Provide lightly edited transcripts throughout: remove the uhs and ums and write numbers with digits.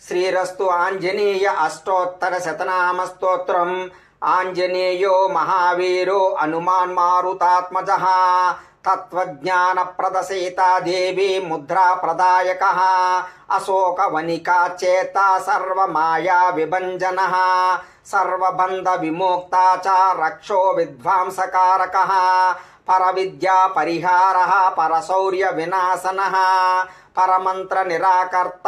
శ్రీరస్తు ఆంజనేయ అష్టోత్తర శతనామ స్తోత్రం. ఆంజనేయో మహావీరో హనుమాన్ మారుతాత్మజః తత్వజ్ఞాన ప్రదసీతాదేవి ముద్రా ప్రదాయకః అశోకవనికా చేత సర్వమాయా విభంజనః సర్వబంధ విమోక్తా చ రక్షో విద్వాంసకారకః పరవిద్యా పరిహారః పరశౌర్య వినాశనః పరమంత్ర నిరాకర్త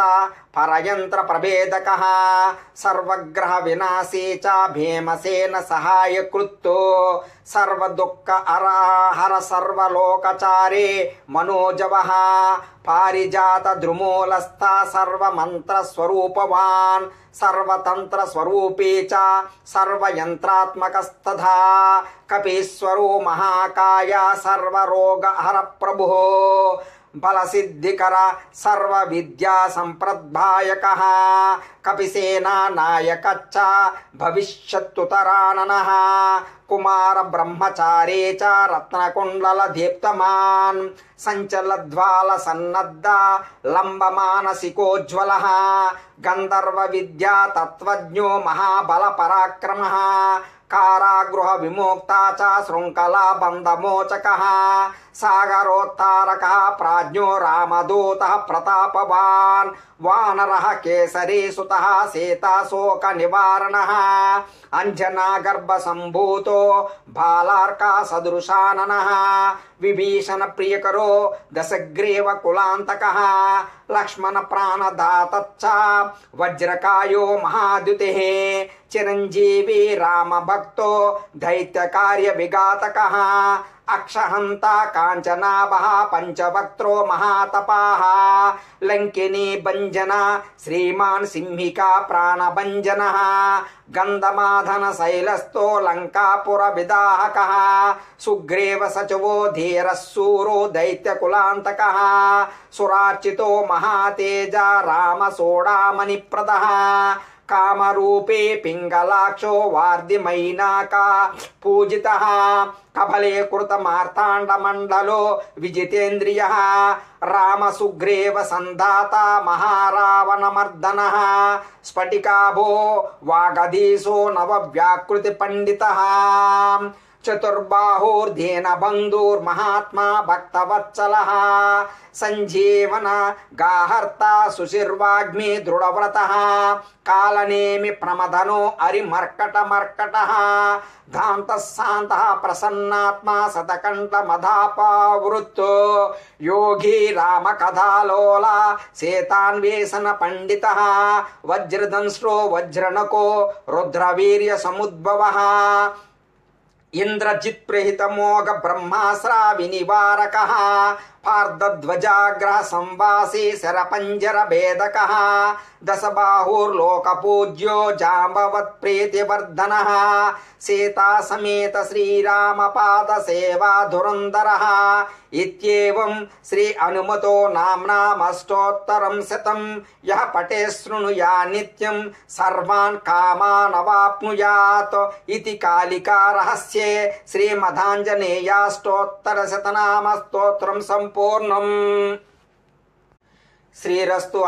పరయంత్ర ప్రభేదకః సర్వగ్రహ వినాశీ చ భీమసేన సహాయకృత్తో సర్వదుఃఖ హర సర్వలోకచారే మనోజవః పారిజాత ద్రుమూలస్థ సర్వమంత్ర స్వరూపవాన్ సర్వతంత్ర స్వరూపీ చ సర్వయంత్రాత్మకస్తథా కపీశ్వరో మహాకాయ సర్వరోగ హర ప్రభుః బలసిద్ధికర సర్వ విద్యా సంప్రద్భాయకః కపిసేనా నాయకచ్చ భవిష్యత్తుతరాణనః కుమార బ్రహ్మచారీ చ రత్నకుండల దీప్తమాన్ సంచలద్వాల సన్నద్ధ లంబమానసికోజ్వలః గంధర్వ విద్యా తత్వజ్ఞో మహాబల పరాక్రమః కారాగృహ విమోక్తా చ శృంఖలా బంధమోచకః సాగరోత్తారకః ప్రాజ్ఞో రామదూతః ప్రతాపవాన్ వానరః కేసరీ సుతః సీతాశోక నివారణః అంజనా గర్భ సంభూతో బాలార్కా సదృశాననః విభీషణ ప్రియకరో దశగ్రీవ కులాంతకః లక్ష్మణ ప్రాణదాతచ్చ వజ్రకాయో మహాద్యుతిః చిరంజీవి రామ భక్తో దైత్య కార్య విఘాతకః అక్షహంత కాంచనాభః పంచవక్త్రో మహాతపాః లంకినీ భంజన శ్రీమాన్ సింహికా ప్రాణభంజనః గంధమాధన శైలస్థో లంకాపుర విదాహకః సుగ్రీవ సచవో ధీరః శూరో దైత్యకులాంతకః సురార్చితో మహాతేజ రామ సోడామణి ప్రదః కామరూపే పింగళాక్షో వార్ధిమైనాకా పూజితః కబలే కృత మార్తాండ మండలో విజితేంద్రియః రామ సుగ్రీవ సంధాత మహారావణ మర్దనః స్ఫటికాభో వాగధీశో నవ వ్యాకృతి పండితః చతుర్బాహుర్ధేన బంధుర్మహాత్మా భక్తవత్సలః సంజీవన గాహర్త సుశిర్వాగ్మి దృఢవ్రతః కాలనేమి ప్రమదనో హరిమర్కట మర్కటః ధాంతః శాంతః ప్రసన్నాత్మా శతకంఠ మధాపావృత్తో యోగి రామ కథాలోల సేతాన్వేషణ పండితః వజ్రదంశ్రో వజ్రణకో రుద్రవీర్య సముద్భవః ఇంద్రజిత్ ప్రహిత మోగ బ్రహ్మాశ్రావి నివారకః పార్ధధ్వజాగ్రహ సంవాసి శరపంజర భేదకః దశబాహుర్లోక పూజ్యో జాంబవత్ ప్రీతివర్ధనః సీతా సమేత శ్రీరామ పాద సేవా ధురంధరః ఇత్యేవం శ్రీ హనుమతో నామ్నామష్టోత్తరం శతం యః పఠే శృణుయా నిత్యం సర్వాన్ కామానవాప్నుయాత్ ఇతి కాళికా రహస్యే శ్రీమదాంజనేయాష్టోత్తర శతనామ స్తోత్రం సంపూర్ణం. శ్రీరస్తు